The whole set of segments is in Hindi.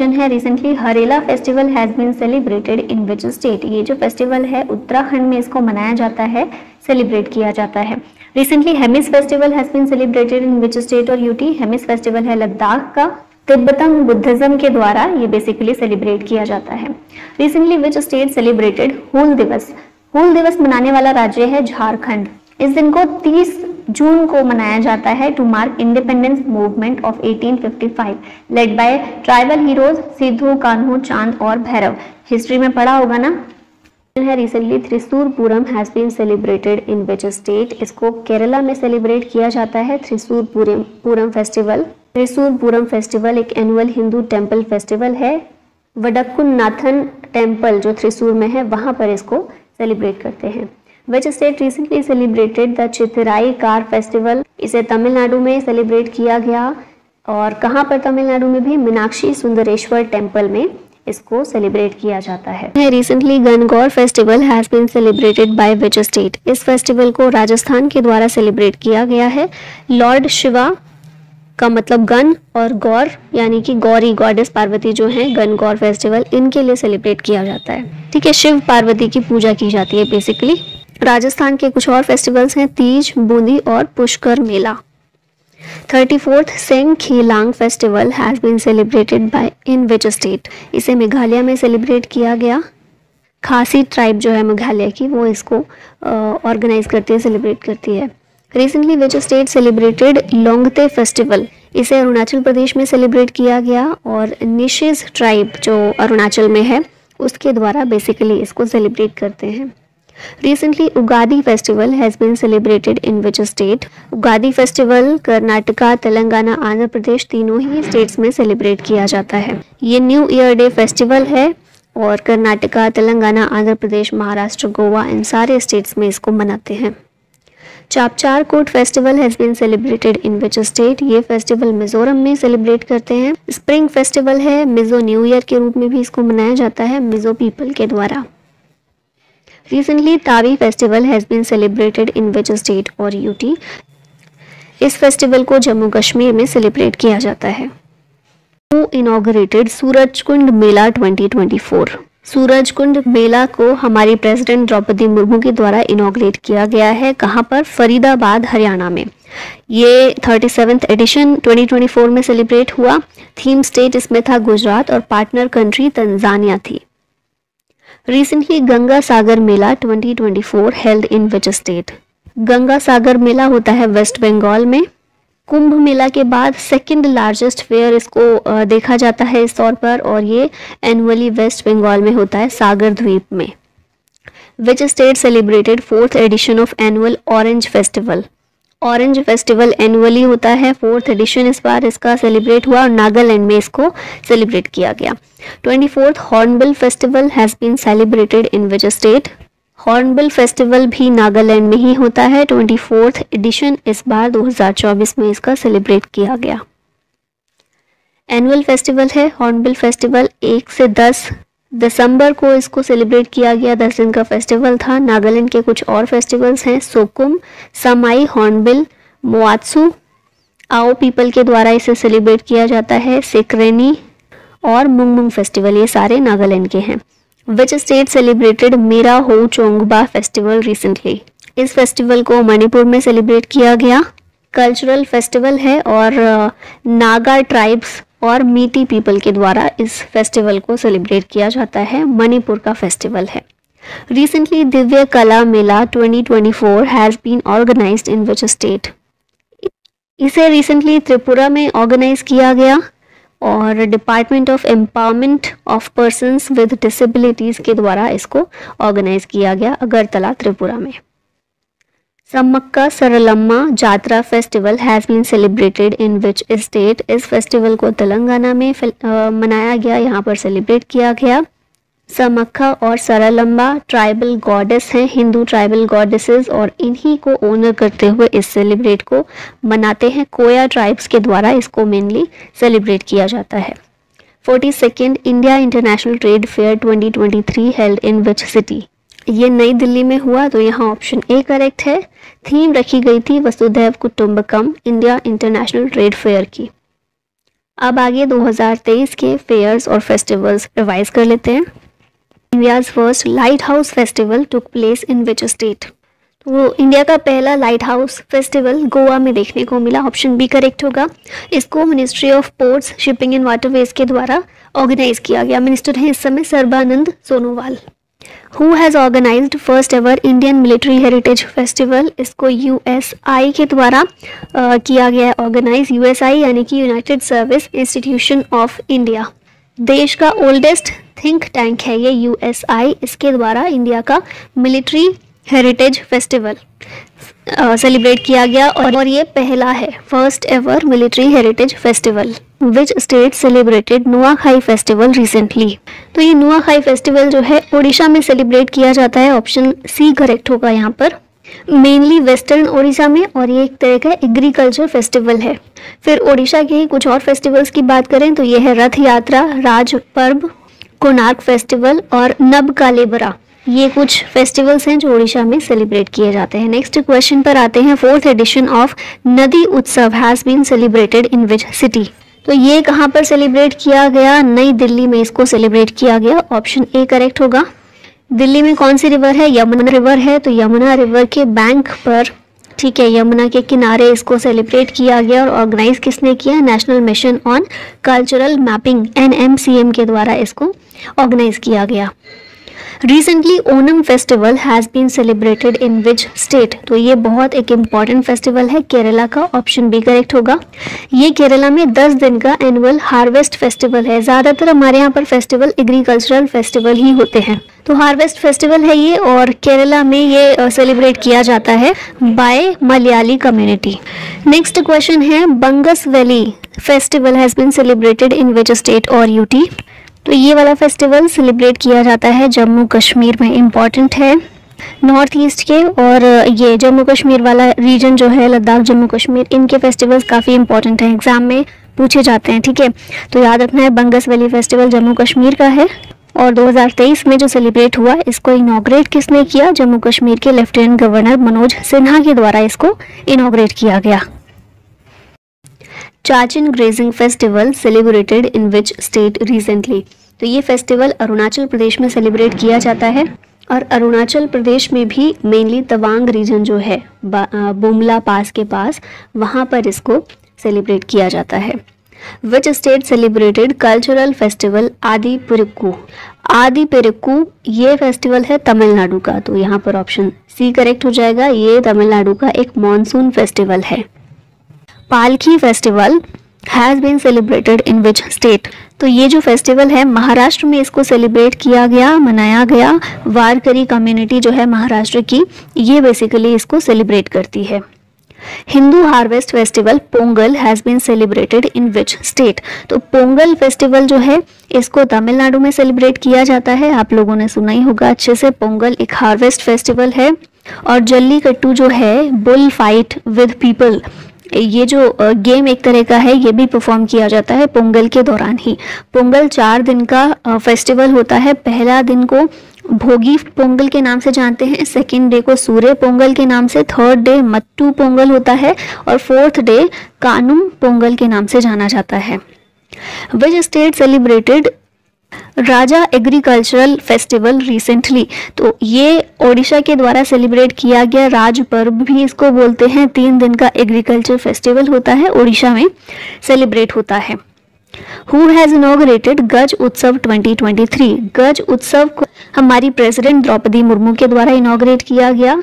क्वेश्चन है, recently Harela festival has been celebrated in which state. ये जो फेस्टिवल है उत्तराखंड में इसको मनाया जाता है, सेलिब्रेट किया जाता है। Recently Hemis festival has been celebrated in which state और यूटी। हेमिस फेस्टिवल है लद्दाख का, तिब्बतम बुद्धिज्म के द्वारा ये बेसिकली सेलिब्रेट किया जाता है। रिसेंटली विच स्टेट सेलिब्रेटेड हूल दिवस। हूल दिवस मनाने वाला राज्य है झारखंड। इस दिन को 30 जून को मनाया जाता है to mark independence movement of 1855 led by tribal heroes Sidhu, Kanhu, Chand और भैरव। हिस्ट्री में पढ़ा होगा ना। है recently Thrissur Pooram has been celebrated in which state. इसको केरला में सेलिब्रेट किया जाता है त्रिशूर पूरम फेस्टिवल। त्रिशूर पूरम फेस्टिवल एक एनुअल हिंदू टेम्पल फेस्टिवल है। वडक्कुनाथन टेम्पल जो त्रिशूर में है वहां पर इसको सेलिब्रेट करते हैं। Which state recently celebrated the Chithirai car festival. इसे तमिलनाडु में सेलिब्रेट किया गया और कहाँ पर तमिलनाडु में भी मीनाक्षी सुंदरेश्वर टेम्पल में इसको सेलिब्रेट किया जाता है। Recently Gangaur festival has been celebrated by which state. इस फेस्टिवल को राजस्थान के द्वारा सेलिब्रेट किया गया है। लॉर्ड शिवा का मतलब गण और गौर यानी कि गौरी गॉडेस पार्वती जो है, गणगौर फेस्टिवल इनके लिए सेलिब्रेट किया जाता है। ठीक है, शिव पार्वती की पूजा की जाती है बेसिकली। राजस्थान के कुछ और फेस्टिवल्स हैं, तीज, बूंदी और Pushkar Mela. 34th Seng Khihlang festival has been celebrated by in which state. इसे मेघालय में सेलिब्रेट किया गया। खासी ट्राइब जो है मेघालय की वो इसको ऑर्गेनाइज करती है, सेलिब्रेट करती है। Recently which state celebrated Longte festival. इसे अरुणाचल प्रदेश में सेलिब्रेट किया गया और निशिज ट्राइब जो अरुणाचल में है उसके द्वारा बेसिकली इसको सेलिब्रेट करते हैं। Recently, Ugadi festival has been celebrated in which state. Ugadi festival Karnataka, Telangana, Andhra Pradesh तीनों ही स्टेट्स में सेलिब्रेट किया जाता है। ये न्यू ईयर डे फेस्टिवल है और कर्नाटका, तेलंगाना, आंध्र प्रदेश, महाराष्ट्र, गोवा इन सारे स्टेट्स में इसको मनाते हैं। Chapchar Kut festival has been celebrated in which state. ये फेस्टिवल मिजोरम में सेलिब्रेट करते हैं। स्प्रिंग फेस्टिवल है, मिजो न्यू ईयर के रूप में भी इसको मनाया जाता है मिजो पीपल के द्वारा। Recently, Tawi festival has been celebrated in which state और यूटी। इस फेस्टिवल को जम्मू कश्मीर में सेलिब्रेट किया जाता है। Who inaugurated सूरजकुंड मेला 2024। सूरजकुंड मेला को हमारी प्रेसिडेंट द्रौपदी मुर्मू के द्वारा इनॉग्रेट किया गया है। कहाँ पर? फरीदाबाद, हरियाणा में। ये 37th एडिशन 2024 में सेलिब्रेट हुआ। थीम स्टेट इसमें था गुजरात और पार्टनर कंट्री तंजानिया थी। Recently Ganga Sagar Mela 2024 held in which state. Ganga Sagar Mela होता है वेस्ट बंगाल में। कुंभ मेला के बाद सेकंड लार्जेस्ट फेयर इसको देखा जाता है इस तौर पर और ये एनुअली वेस्ट बंगाल में होता है, सागर द्वीप में। Which state celebrated 4th edition of annual orange festival. Orange festival annually होता है, 4th एडिशन इस बार इसका सेलिब्रेट हुआ और नागालैंड में इसको सेलिब्रेट किया गया। 24th hornbill festival has been celebrated in which state. Hornbill festival भी नागालैंड में ही होता है। 24th एडिशन इस बार 2024 में इसका सेलिब्रेट किया गया। एनुअल फेस्टिवल है हॉर्नबिल फेस्टिवल। 1 से 10 दिसंबर को इसको सेलिब्रेट किया गया। 10 दिन का फेस्टिवल था। नागालैंड के कुछ और फेस्टिवल्स हैं, सोकुम, समाई, हॉर्नबिल, मोआत्सु, आओ पीपल के द्वारा इसे सेलिब्रेट किया जाता है। सिकरेनी और मुंगमुंग फेस्टिवल ये सारे नागालैंड के हैं। विच स्टेट सेलिब्रेटेड मीरा हो चोंगबा फेस्टिवल रिसेंटली। इस फेस्टिवल को मणिपुर में सेलिब्रेट किया गया। कल्चरल फेस्टिवल है और नागा ट्राइब्स और मीटी पीपल के द्वारा इस फेस्टिवल को सेलिब्रेट किया जाता है। मणिपुर का फेस्टिवल है। Recently Divya Kala Mela 2024 has been organised in which state. इसे रिसेंटली त्रिपुरा में ऑर्गेनाइज किया गया और department of empowerment of persons with disabilities के द्वारा इसको ऑर्गेनाइज किया गया अगरतला, त्रिपुरा में। Sammakka Saralamma Jatara festival has been celebrated in which state. इस फेस्टिवल को तेलंगाना में मनाया गया, यहाँ पर सेलिब्रेट किया गया। समक्खा और सरलम्बा ट्राइबल गॉडेस हैं, हिंदू ट्राइबल गॉडेसेस, और इन्हीं को ऑनर करते हुए इस सेलिब्रेट को मनाते हैं। कोया ट्राइब्स के द्वारा इसको मेनली सेलिब्रेट किया जाता है। 42nd India international trade fair 2023 held in which city. ये नई दिल्ली में हुआ, तो यहाँ ऑप्शन ए करेक्ट है। थीम रखी गई थी वसुधैव कुटुंबकम इंडिया इंटरनेशनल ट्रेड फेयर की। अब आगे 2023 के फेयर्स और फेस्टिवल्स रिवाइज कर लेते हैं। India's first light house festival took place in which state? तो इंडिया का पहला लाइट हाउस फेस्टिवल गोवा में देखने को मिला, ऑप्शन बी करेक्ट होगा। इसको ministry of ports, shipping and waterways के द्वारा ऑर्गेनाइज किया गया। मिनिस्टर हैं इस समय Sarbananda Sonowal. Who has organised first ever Indian military heritage festival? इसको यूएसआई के द्वारा किया गया है ऑर्गेनाइज। यूएसआई यानी कि United Service Institution of India, देश का ओल्डेस्ट थिंक टैंक है ये यूएसआई। इसके द्वारा इंडिया का मिलिट्री हेरिटेज फेस्टिवल सेलिब्रेट किया गया और ये पहला है, first ever military heritage festival. विच state celebrated Nuakhai festival recently? तो ये नुआखाई फेस्टिवल जो है उड़ीसा में सेलिब्रेट किया जाता है, ऑप्शन सी करेक्ट होगा यहाँ पर। मेनली वेस्टर्न उड़ीसा में, और ये एक तरह का एग्रीकल्चर फेस्टिवल है। फिर उड़ीसा के ही कुछ और फेस्टिवल्स की बात करें तो ये है रथ यात्रा, राज पर्व, कोणार्क फेस्टिवल और नबकालेबरा। ये कुछ फेस्टिवल्स हैं जो उड़ीसा में सेलिब्रेट किए जाते हैं। नेक्स्ट क्वेश्चन पर आते हैं। Fourth edition of Nadi Utsav has been celebrated in which city? तो ये कहाँ पर सेलिब्रेट किया गया? नई दिल्ली में इसको सेलिब्रेट किया गया, ऑप्शन ए करेक्ट होगा। दिल्ली में कौन सी रिवर है? यमुना रिवर है, तो यमुना रिवर के बैंक पर, ठीक है, यमुना के किनारे इसको सेलिब्रेट किया गया। और ऑर्गेनाइज किसने किया? National Mission on Cultural Mapping NMCM के द्वारा इसको ऑर्गेनाइज किया गया। Recently Onam festival has been celebrated in which state? तो ये बहुत एक इम्पॉर्टेंट फेस्टिवल है, केरला का, ऑप्शन बी करेक्ट होगा। ये केरला में 10 दिन का एनुअल हार्वेस्ट फेस्टिवल है। ज़्यादातर हमारे यहाँ पर फेस्टिवल एग्रीकल्चरल फेस्टिवल ही होते हैं, तो हार्वेस्ट फेस्टिवल है ये, और केरला में ये सेलिब्रेट किया जाता है by Malayali community. Next question है, Bangus valley festival has been celebrated in which state और यूटी? तो ये वाला फेस्टिवल सेलिब्रेट किया जाता है जम्मू कश्मीर में, इम्पॉर्टेंट है नॉर्थ ईस्ट के, और ये जम्मू कश्मीर वाला रीजन जो है, लद्दाख जम्मू कश्मीर, इनके फेस्टिवल्स काफ़ी इंपॉर्टेंट हैं, एग्जाम में पूछे जाते हैं, ठीक है। तो याद रखना है बंगस वैली फेस्टिवल जम्मू कश्मीर का है, और 2023 में जो सेलिब्रेट हुआ इसको इनॉग्रेट किसने किया? जम्मू कश्मीर के लेफ्टिनेंट गवर्नर मनोज सिन्हा के द्वारा इसको इनॉग्रेट किया गया। Chachin grazing festival celebrated in which state recently? तो ये फेस्टिवल अरुणाचल प्रदेश में सेलिब्रेट किया जाता है, और अरुणाचल प्रदेश में भी मेनली तवांग रीजन जो है बुमला पास के पास, वहाँ पर इसको सेलिब्रेट किया जाता है। विच स्टेट सेलिब्रेटेड कल्चरल फेस्टिवल आदि पेरुक्कू? आदि पेरुक्कू ये फेस्टिवल है तमिलनाडु का, तो यहाँ पर ऑप्शन सी करेक्ट हो जाएगा। ये तमिलनाडु का एक मॉनसून फेस्टिवल है। Palki festival has been celebrated in which state? तो ये जो फेस्टिवल है महाराष्ट्र में इसको सेलिब्रेट किया गया, मनाया गया। वारकरी कम्युनिटी जो है महाराष्ट्र की, ये बेसिकली इसको सेलिब्रेट करती है। Hindu harvest festival Pongal has been celebrated in which state? तो पोंगल फेस्टिवल जो है इसको तमिलनाडु में सेलिब्रेट किया जाता है, आप लोगों ने सुना ही होगा अच्छे से। पोंगल एक हार्वेस्ट फेस्टिवल है, और जल्लीकट्टू जो है बुल फाइट विद पीपल, ये जो गेम एक तरह का है, ये भी परफॉर्म किया जाता है पोंगल के दौरान ही। पोंगल 4 दिन का फेस्टिवल होता है। पहला दिन को भोगी पोंगल के नाम से जानते हैं, सेकेंड डे को सूर्य पोंगल के नाम से, थर्ड डे मट्टू पोंगल होता है, और फोर्थ डे कानुम पोंगल के नाम से जाना जाता है। विच स्टेट सेलिब्रेटेड राजा एग्रीकल्चरल फेस्टिवल रिसेंटली? तो ये ओडिशा के द्वारा सेलिब्रेट किया गया राज पर्व भी इसको बोलते हैं। 3 दिन का एग्रीकल्चर फेस्टिवल होता है, ओडिशा में सेलिब्रेट होता है। हु हैज़ इनॉग्रेटेड गज उत्सव 2023? गज उत्सव को हमारी प्रेसिडेंट द्रौपदी मुर्मू के द्वारा इनॉग्रेट किया गया।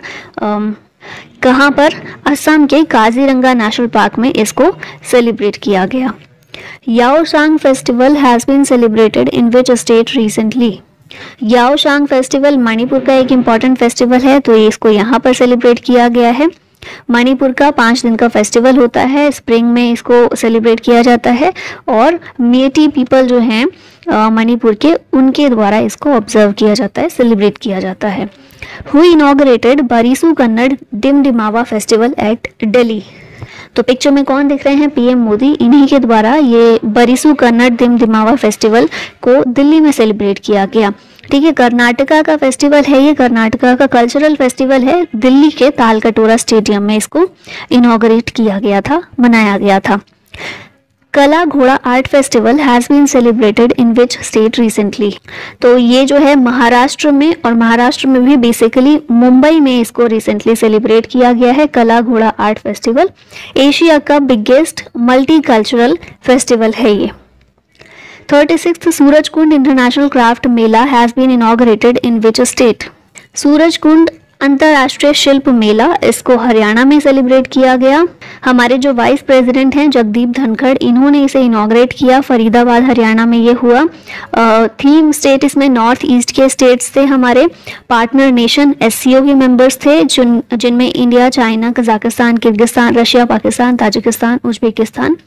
कहाँ पर? असम के काजीरंगा नेशनल पार्क में इसको सेलिब्रेट किया गया। Yaoshang festival has been celebrated in which state recently? Yaoshang festival Manipur का एक इम्पॉर्टेंट फेस्टिवल है, तो इसको यहाँ पर सेलिब्रेट किया गया है। मणिपुर का 5 दिन का फेस्टिवल होता है, स्प्रिंग में इसको सेलिब्रेट किया जाता है, और मेटी पीपल जो हैं मणिपुर के, उनके द्वारा इसको ऑब्जर्व किया जाता है, सेलिब्रेट किया जाता है। Who inaugurated Barisu Kannada Dimdimava festival at Delhi? तो पिक्चर में कौन दिख रहे हैं? पीएम मोदी, इन्हीं के द्वारा ये बरिसू कन्नड़ डिमडिमावा फेस्टिवल को दिल्ली में सेलिब्रेट किया गया। ठीक है, कर्नाटका का फेस्टिवल है, ये कर्नाटका का कल्चरल फेस्टिवल है। दिल्ली के तालकटोरा स्टेडियम में इसको इनॉग्रेट किया गया था, मनाया गया था। Kala Ghoda art festival has been celebrated in which state recently. तो ये जो है महाराष्ट्र में, और महाराष्ट्र में भी बेसिकली मुंबई में इसको रिसेंटली सेलिब्रेट किया गया है, Kala Ghoda art festival. Asia का बिगेस्ट मल्टी कल्चरल फेस्टिवल है ये। 36th Surajkund international craft mela has been inaugurated in which state. Surajkund अंतर्राष्ट्रीय शिल्प मेला, इसको हरियाणा में सेलिब्रेट किया गया। हमारे जो वाइस प्रेसिडेंट हैं जगदीप धनखड़, इन्होंने इसे इनॉग्रेट किया, फरीदाबाद हरियाणा में ये हुआ। थीम स्टेट इसमें नॉर्थ ईस्ट के स्टेट्स थे, हमारे पार्टनर नेशन SCO के मेंबर्स थे, जिनमें India, China, Kazakhstan, Kyrgyzstan, Russia, Pakistan, Tajikistan, Uzbekistan,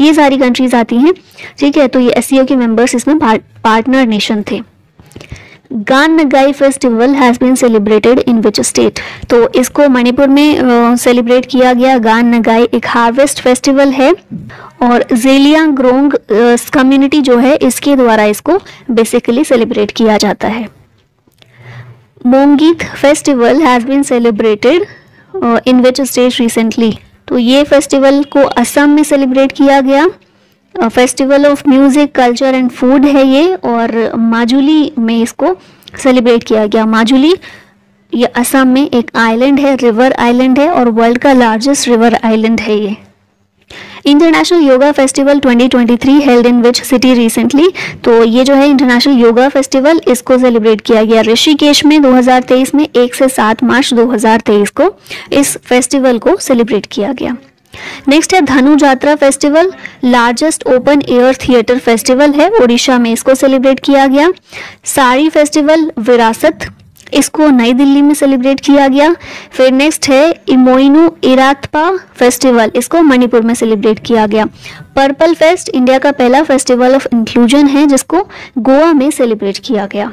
ये सारी कंट्रीज आती हैं। ठीक है, तो ये SCO के मेंबर्स इसमें पार्टनर नेशन थे। Gaan Ngai festival has been celebrated in which state. तो इसको मणिपुर में सेलिब्रेट किया गया। गान नगाई एक हार्वेस्ट फेस्टिवल है और जेलियांगरोंग कम्युनिटी जो है इसके द्वारा इसको बेसिकली सेलिब्रेट किया जाता है। Mongeet festival has been celebrated in which state recently. तो ये फेस्टिवल को असम में सेलिब्रेट किया गया। Festival of music, culture and food है ये, और माजुली में इसको सेलिब्रेट किया गया। माजुली ये असम में एक आइलैंड है, रिवर आइलैंड है, और वर्ल्ड का लार्जेस्ट रिवर आइलैंड है ये। International yoga festival 2023 held in which city recently. तो ये जो है इंटरनेशनल योगा फेस्टिवल, इसको सेलिब्रेट किया गया ऋषिकेश में 2023 में 1 से 7 मार्च 2023 को इस फेस्टिवल को सेलिब्रेट किया गया। नेक्स्ट है Dhanu Jatra festival, largest open air theatre festival है, उड़ीसा में इसको सेलिब्रेट किया गया। साड़ी फेस्टिवल विरासत, इसको नई दिल्ली में सेलिब्रेट किया गया। फिर नेक्स्ट है इमोइनु इरातपा फेस्टिवल, इसको मणिपुर में सेलिब्रेट किया गया। पर्पल फेस्ट इंडिया का पहला फेस्टिवल ऑफ इंक्लूजन है, जिसको गोवा में सेलिब्रेट किया गया।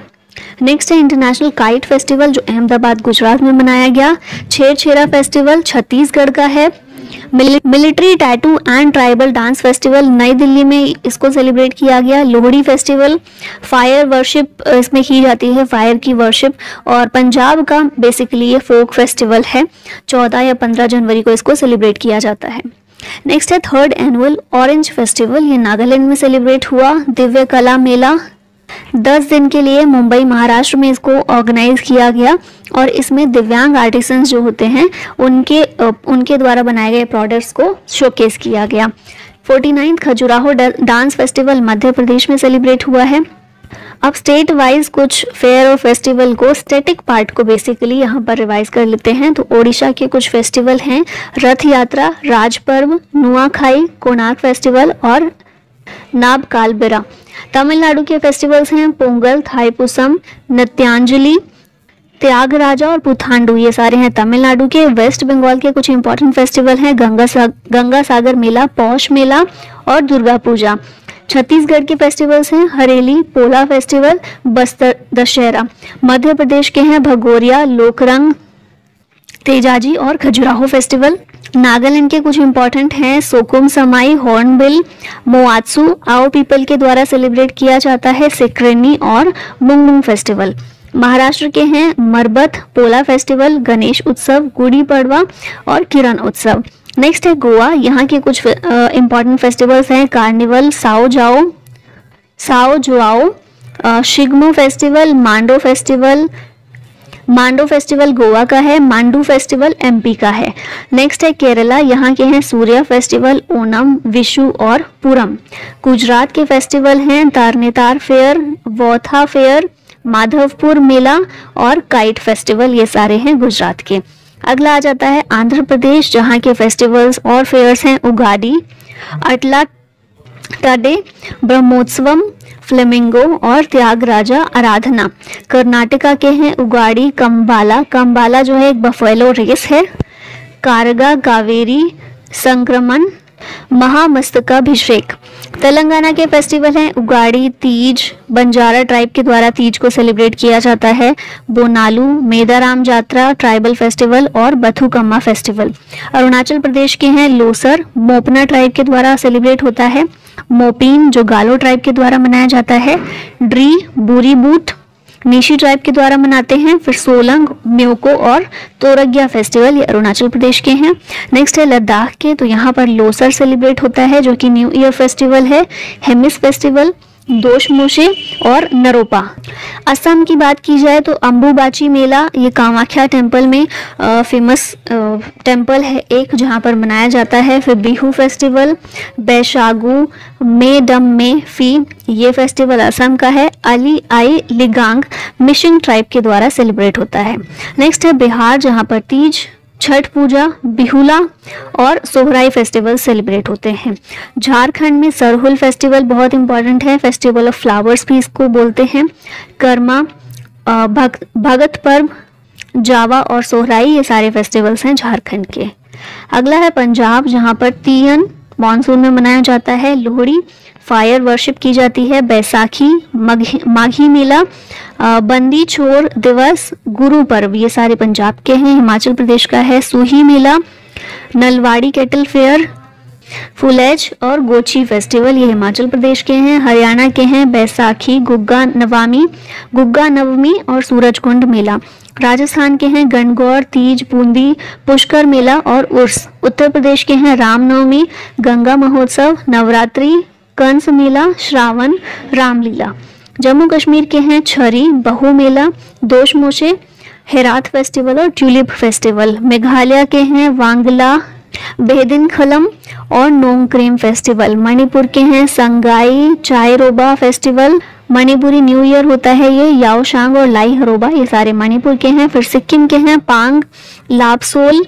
नेक्स्ट है इंटरनेशनल काइट फेस्टिवल, जो अहमदाबाद गुजरात में मनाया गया। छेरछेरा फेस्टिवल छत्तीसगढ़ का है। Military tattoo and tribal dance festival नई दिल्ली में इसको सेलिब्रेट किया गया। लोहड़ी फेस्टिवल, फायर वर्शिप इसमें की जाती है, फायर की वर्शिप, और पंजाब का बेसिकली ये फोक फेस्टिवल है। 14 या 15 जनवरी को इसको सेलिब्रेट किया जाता है। नेक्स्ट है 3rd एनुअल ऑरेंज फेस्टिवल, ये नागालैंड में सेलिब्रेट हुआ। दिव्य कला मेला 10 दिन के लिए मुंबई महाराष्ट्र में इसको ऑर्गेनाइज किया गया, और इसमें दिव्यांग आर्टिसंस जो होते हैं उनके द्वारा बनाए गए प्रोडक्ट्स को शोकेस किया गया। 49th Khajuraho dance festival Madhya Pradesh में सेलिब्रेट हुआ है। अब स्टेट वाइज कुछ फेयर और फेस्टिवल को, स्टैटिक पार्ट को बेसिकली यहाँ पर रिवाइज कर लेते हैं। तो ओडिशा के कुछ फेस्टिवल हैं, रथ यात्रा, राज पर्व, नुआखाई, कोणार्क फेस्टिवल और नाब कालबेरा। तमिलनाडु के फेस्टिवल्स हैं पोंगल, थाईपुसम, नृत्यांजलि, त्यागराजा और पुथांडु, ये सारे हैं तमिलनाडु के। वेस्ट बंगाल के कुछ इंपॉर्टेंट फेस्टिवल हैं गंगा सागर मेला, पौष मेला और दुर्गा पूजा। छत्तीसगढ़ के फेस्टिवल्स हैं हरेली, पोला फेस्टिवल, बस्तर दशहरा। मध्य प्रदेश के हैं भगोरिया, लोकरंग, तेजाजी और खजुराहो फेस्टिवल। नागालैंड के कुछ इंपॉर्टेंट हैं सोकुम समाई, हॉर्नबिल, मोआत्सु, आओ पीपल के द्वारा सेलिब्रेट किया जाता है सिक्रेनी और मुंगमुंग फेस्टिवल। महाराष्ट्र के हैं मरबत, पोला फेस्टिवल, गणेश उत्सव, गुड़ी पड़वा और किरण उत्सव। नेक्स्ट है गोवा, यहाँ के कुछ इंपॉर्टेंट फेस्टिवल्स हैं carnival, Sao Joao, Shigmo festival, Mando festival Goa का है, मांडू फेस्टिवल MP का है। नेक्स्ट है केरला, यहाँ के हैं सूर्य फेस्टिवल, ओनम, विशु और पूरम। गुजरात के फेस्टिवल हैं तारनेतार फेयर, वोथा फेयर, माधवपुर मेला और काइट फेस्टिवल, ये सारे हैं गुजरात के। अगला आ जाता है आंध्र प्रदेश, जहाँ के फेस्टिवल्स और फेयर्स हैं उगाड़ी, अटला टडे, ब्रह्मोत्सवम, फ्लेमिंगो और त्यागराजा आराधना। कर्नाटका के हैं उगाड़ी, कंबाला जो है एक बफेलो रेस है, कारगा, कावेरी, संक्रमण, महामस्तकाभिषेक। तेलंगाना के फेस्टिवल हैं उगाड़ी, तीज, बंजारा ट्राइब के द्वारा तीज को सेलिब्रेट किया जाता है, बोनालू, मेदाराम जात्रा ट्राइबल फेस्टिवल और बथुकम्मा फेस्टिवल। अरुणाचल प्रदेश के हैं लोसर, मोपना ट्राइब के द्वारा सेलिब्रेट होता है, मोपीन जो गालो ट्राइब के द्वारा मनाया जाता है, ड्री, बूरी बूट, नीशी ट्राइब के द्वारा मनाते हैं। फिर सोलंग, म्योको और तोरग्या फेस्टिवल, ये अरुणाचल प्रदेश के हैं। नेक्स्ट है लद्दाख के, तो यहाँ पर लोसर सेलिब्रेट होता है जो कि न्यू ईयर फेस्टिवल है। हेमिस फेस्टिवल, दोशमोशे और नरोपा। असम की बात की जाए तो अम्बुबाची मेला, ये कामाख्या टेम्पल में फेमस टेम्पल है एक, जहाँ पर मनाया जाता है। फिर बिहू फेस्टिवल, बैशागु मेडम में फी, ये फेस्टिवल असम का है। अली आई लिगांग मिशिंग ट्राइब के द्वारा सेलिब्रेट होता है। नेक्स्ट है बिहार, जहाँ पर तीज, छठ पूजा, बिहुला और सोहराई फेस्टिवल सेलिब्रेट होते हैं। झारखंड में सरहुल फेस्टिवल बहुत इंपॉर्टेंट है, फेस्टिवल ऑफ फ्लावर्स भी इसको बोलते हैं। कर्मा, भगत पर्व, जावा और सोहराई, ये सारे फेस्टिवल्स हैं झारखंड के। अगला है पंजाब, जहाँ पर तीयन मानसून में मनाया जाता है। लोहड़ी, फायर वर्शिप की जाती है। बैसाखी, माघी मेला, बंदी छोर दिवस, गुरु पर्व, ये सारे पंजाब के हैं। हिमाचल प्रदेश का है सूही मेला, नलवाड़ी कैटल फेयर, फुलेज और गोची फेस्टिवल, ये हिमाचल प्रदेश के हैं। हरियाणा के हैं बैसाखी, गुग्गा नवमी और सूरजकुंड मेला। राजस्थान के हैं गणगौर, तीज, बूंदी, पुष्कर मेला और उर्स। उत्तर प्रदेश के हैं रामनवमी, गंगा महोत्सव, नवरात्रि, कंस मेला, श्रावण, रामलीला। जम्मू कश्मीर के हैं छरी, बहु मेला, दोशमोशे, हेरात फेस्टिवल और ट्यूलिप फेस्टिवल। मेघालय के हैं वांगला, बेदिनखलम और नोंगक्रेम फेस्टिवल। मणिपुर के हैं Sangai Cheiraoba festival, Manipuri new year होता है ये। याओशांग और लाई हरोबा, ये सारे मणिपुर के हैं। फिर सिक्किम के हैं पांग, लापसोल,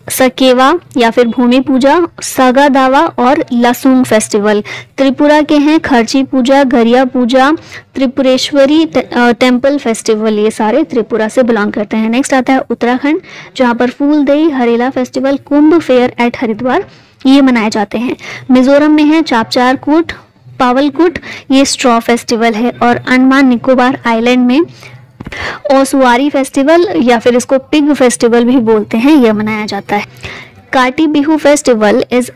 सकेवा या फिर भूमि पूजा, सगा दावा और लसुंग फेस्टिवल। त्रिपुरा के हैं खर्ची पूजा, गरिया पूजा, त्रिपुरेश्वरी टेम्पल फेस्टिवल, ये सारे त्रिपुरा से बिलोंग करते हैं। नेक्स्ट आता है उत्तराखंड, जहाँ पर फूलदेई हरेला फेस्टिवल, कुंभ फेयर एट हरिद्वार, ये मनाए जाते हैं। मिजोरम में है चापचार कूट, पावलकुट, ये स्ट्रॉ फेस्टिवल है। और अंडमान निकोबार आइलैंड में ओसवारी फेस्टिवल या फिर इसको पिग फेस्टिवल भी बोलते हैं, यह मनाया जाता है। काटी Bihu festival is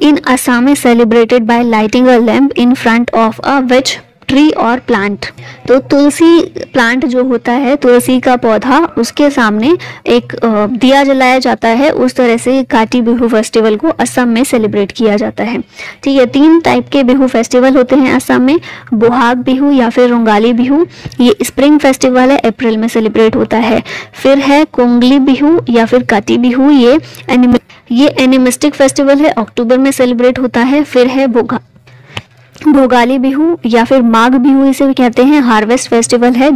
in Assam is celebrated by lighting a lamp in front of a which tree और प्लांट। तो तुलसी प्लांट जो होता है, तुलसी का पौधा, उसके सामने एक दिया जलाया जाता है। उस तरह से काटी बिहू फेस्टिवल को असम में सेलिब्रेट किया जाता है। ठीक है, 3 टाइप के बिहू फेस्टिवल होते हैं असम में। बोहाग बिहू या फिर रोंगाली बिहू, ये स्प्रिंग फेस्टिवल है, अप्रैल में सेलिब्रेट होता है। फिर है कोंगली बिहू या फिर काटी बिहू, ये एनिमिस्टिक फेस्टिवल है, अक्टूबर में सेलिब्रेट होता है। फिर है भोगाली बिहू या फिर माघ बिहू, इसे भी कहते हैं, हार्वेस्ट फेस्टिवल है।